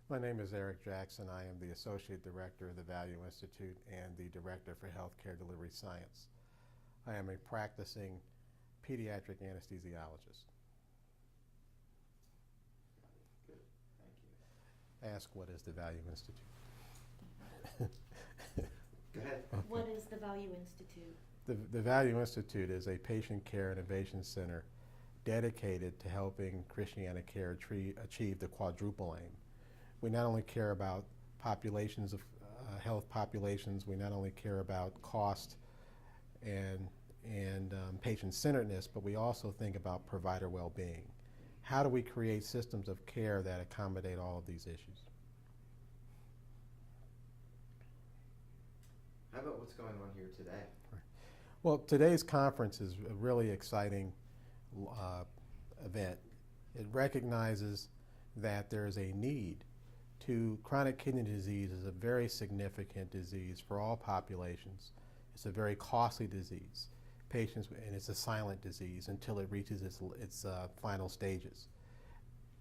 My name is Eric Jackson. I am the Associate Director of the Value Institute and the Director for Healthcare Delivery Science. I am a practicing pediatric anesthesiologist. Good, thank you. Ask, what is the Value Institute? Go ahead. What is the Value Institute? The Value Institute is a patient care innovation center dedicated to helping Christiana Care achieve the quadruple aim. We not only care about populations of health populations, we not only care about cost and patient-centeredness, but we also think about provider well-being. How do we create systems of care that accommodate all of these issues? How about what's going on here today? Well, today's conference is a really exciting event. It recognizes that there is a need to chronic kidney disease is a very significant disease for all populations. It's a very costly disease. And it's a silent disease until it reaches its final stages.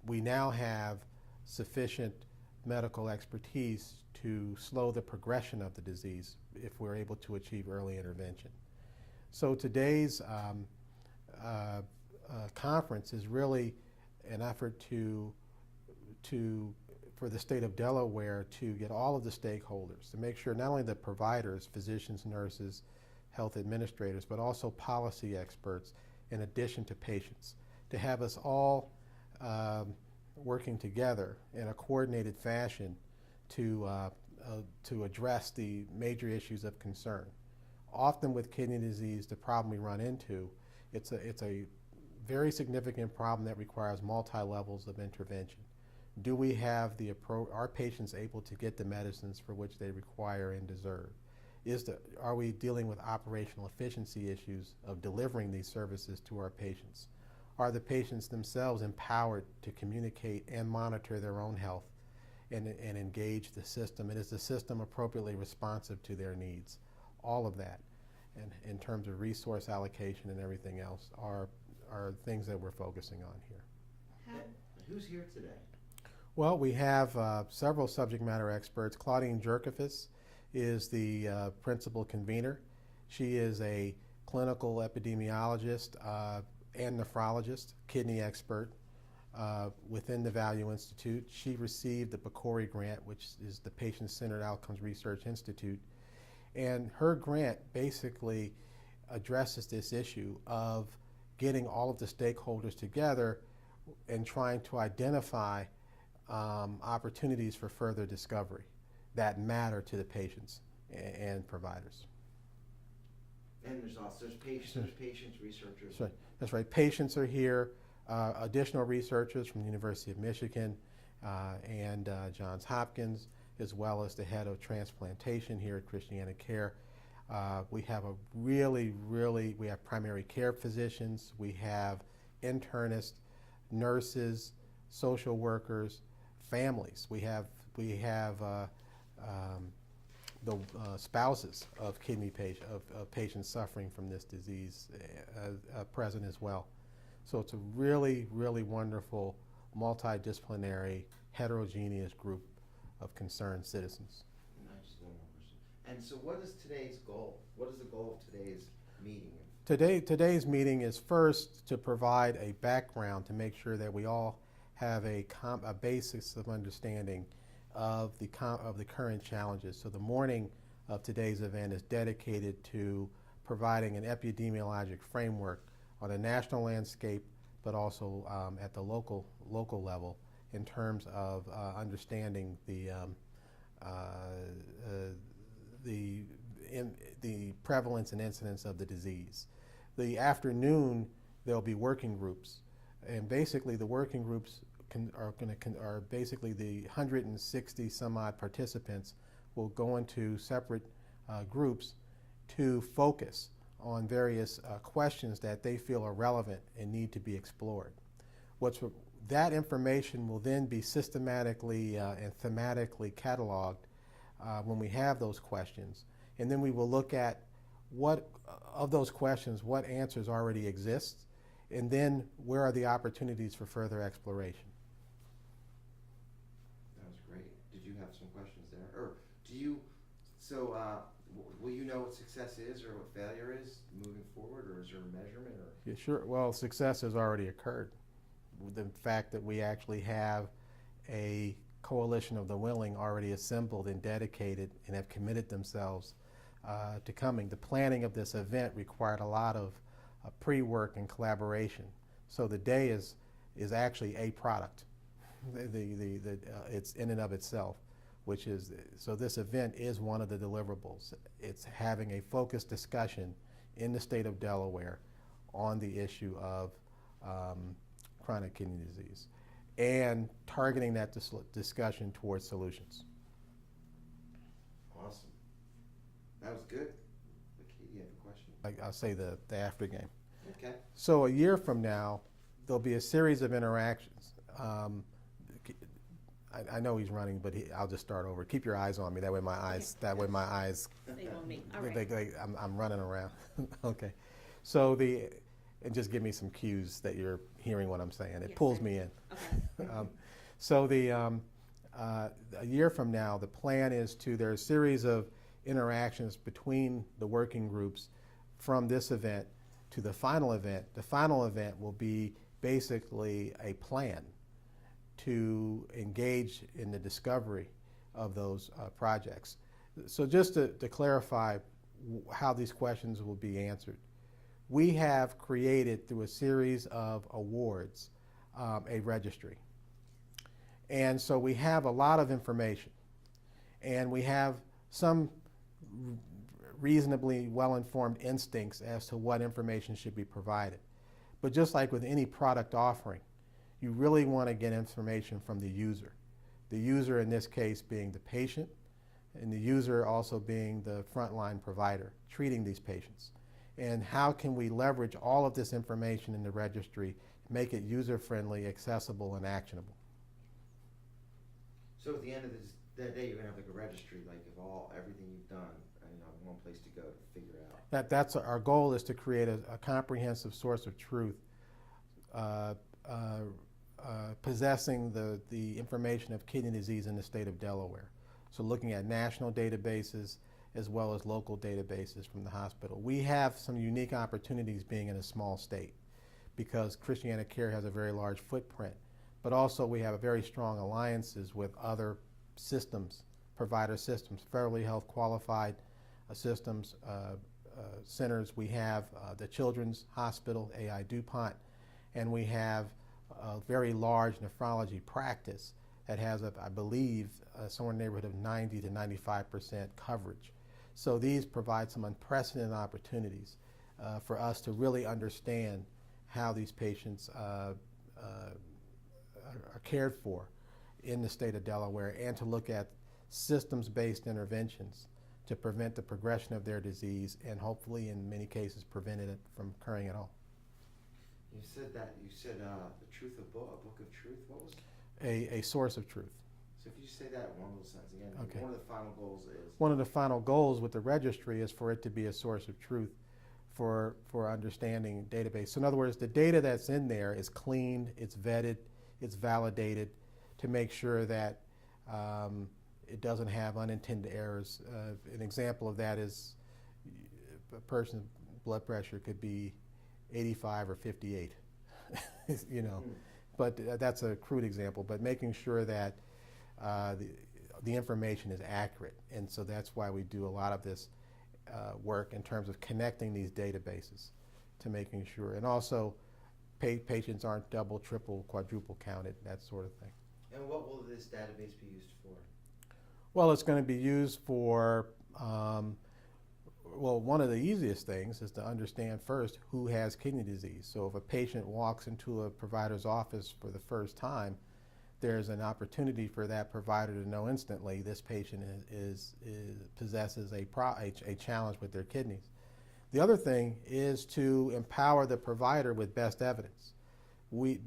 We now have sufficient medical expertise to slow the progression of the disease if we're able to achieve early intervention. So today's conference is really an effort for the state of Delaware to get all of the stakeholders to make sure not only the providers, physicians, nurses, health administrators, but also policy experts in addition to patients, to have us all working together in a coordinated fashion to address the major issues of concern. Often with kidney disease, the problem we run into, it's a very significant problem that requires multi-levels of intervention. Do we have are patients able to get the medicines for which they require and deserve? Are we dealing with operational efficiency issues of delivering these services to our patients? Are the patients themselves empowered to communicate and monitor their own health and engage the system? And is the system appropriately responsive to their needs? All of that, and in terms of resource allocation and everything else, are things that we're focusing on here. Who's here today? Well, we have several subject matter experts. Claudine Jerkafis is the principal convener. She is a clinical epidemiologist and nephrologist, kidney expert within the Value Institute. She received the PCORI grant, which is the Patient-Centered Outcomes Research Institute. And her grant basically addresses this issue of getting all of the stakeholders together and trying to identify opportunities for further discovery that matter to the patients and providers. And there's patients, researchers. That's right. Patients are here. Additional researchers from the University of Michigan and Johns Hopkins, as well as the head of transplantation here at Christiana Care. We have we have primary care physicians, we have internists, nurses, social workers, families. We have the spouses of patients suffering from this disease present as well. So it's a really wonderful, multidisciplinary, heterogeneous group of concerned citizens. Nice. And so what is today's goal? What is the goal of today's meeting? Today's meeting is first to provide a background to make sure that we all have a basis of understanding of the current challenges. So the morning of today's event is dedicated to providing an epidemiologic framework on a national landscape, but also at the local level in terms of understanding the prevalence and incidence of the disease. The afternoon, there'll be working groups, and basically the working groups are basically the 160 some odd participants will go into separate groups to focus on various questions that they feel are relevant and need to be explored. That information will then be systematically and thematically cataloged when we have those questions. And then we will look at what of those questions, what answers already exist, and then where are the opportunities for further exploration. That was great. do have some questions there. Or do you, so, will you know what success is or what failure is moving forward, or is there a measurement, or? Yeah, sure. Well, success has already occurred. The fact that we actually have a coalition of the willing already assembled and dedicated and have committed themselves to coming. The planning of this event required a lot of pre-work and collaboration. So the day is actually a product. It's in and of itself, which is, so this event is one of the deliverables. It's having a focused discussion in the state of Delaware on the issue of chronic kidney disease and targeting that discussion towards solutions. Awesome. That was good. Okay, you have a question? I'll say the after game. Okay. So a year from now, there'll be a series of interactions. I know he's running, but I'll just start over. Keep your eyes on me. That way my eyes. Okay. That way my eyes. Stay on me. All right. I'm running around. Okay. So and just give me some cues that you're hearing what I'm saying. It Yes, pulls sir. me in. Okay. So a year from now, the plan is there's a series of interactions between the working groups from this event to the final event. The final event will be basically a plan to engage in the discovery of those projects. So just to clarify how these questions will be answered, we have created through a series of awards a registry. And so we have a lot of information, and we have some reasonably well-informed instincts as to what information should be provided. But just like with any product offering, you really want to get information from the user. The user in this case being the patient, and the user also being the frontline provider treating these patients. And how can we leverage all of this information in the registry, make it user-friendly, accessible, and actionable? So at the end of that day, you're gonna have like a registry, like of everything you've done, one place to go to figure out. That's our goal, is to create a comprehensive source of truth, possessing the information of kidney disease in the state of Delaware. So looking at national databases as well as local databases from the hospital. We have some unique opportunities being in a small state because Christiana Care has a very large footprint, but also we have very strong alliances with other systems, provider systems, federally health qualified systems, centers. We have the Children's Hospital, AI DuPont, and we have a very large nephrology practice that has, I believe, somewhere in the neighborhood of 90 to 95% coverage. So these provide some unprecedented opportunities for us to really understand how these patients are cared for in the state of Delaware, and to look at systems-based interventions to prevent the progression of their disease and hopefully in many cases prevent it from occurring at all. You said the truth of a book of truth. What was A source of truth. So if you say that in one little sentence again, Okay. one of the final goals is? One of the final goals with the registry is for it to be a source of truth for understanding database. So in other words, the data that's in there is cleaned, it's vetted, it's validated to make sure that it doesn't have unintended errors. An example of that is a person's blood pressure could be 85 or 58, But that's a crude example, but making sure that the information is accurate. And so that's why we do a lot of this work in terms of connecting these databases to making sure. And also, patients aren't double, triple, quadruple counted, that sort of thing. And what will this database be used for? Well, it's going to be used for, one of the easiest things is to understand first who has kidney disease. So if a patient walks into a provider's office for the first time, there's an opportunity for that provider to know instantly this patient possesses a challenge with their kidneys. The other thing is to empower the provider with best evidence.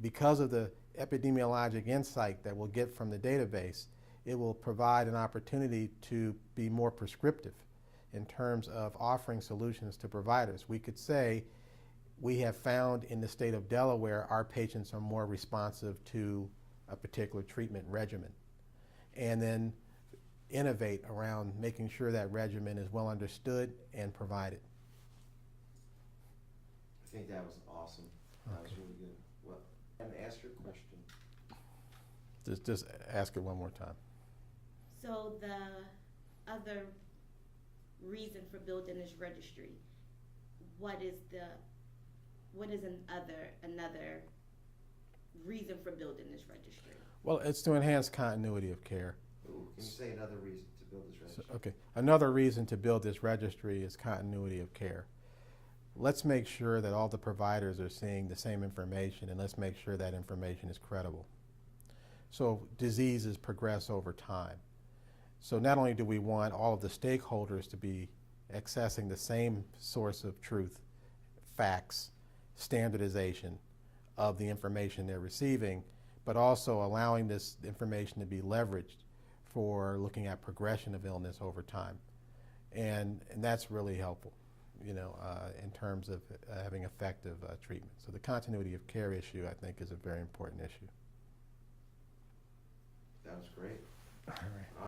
Because of the epidemiologic insight that we'll get from the database, it will provide an opportunity to be more prescriptive in terms of offering solutions to providers. We could say, we have found in the state of Delaware, our patients are more responsive to a particular treatment regimen. And then innovate around making sure that regimen is well understood and provided. I think that was awesome. That was Okay. really good. Well, and ask your question. Just ask it one more time. So the other reason for building this registry, what is another reason for building this registry? Well, it's to enhance continuity of care. Ooh, can you say another reason to build this So, registry? okay, another reason to build this registry is continuity of care. Let's make sure that all the providers are seeing the same information, and let's make sure that information is credible. So diseases progress over time. So not only do we want all of the stakeholders to be accessing the same source of truth, facts, standardization of the information they're receiving, but also allowing this information to be leveraged for looking at progression of illness over time. And that's really helpful, in terms of having effective treatment. So the continuity of care issue, I think, is a very important issue. That was great. All right.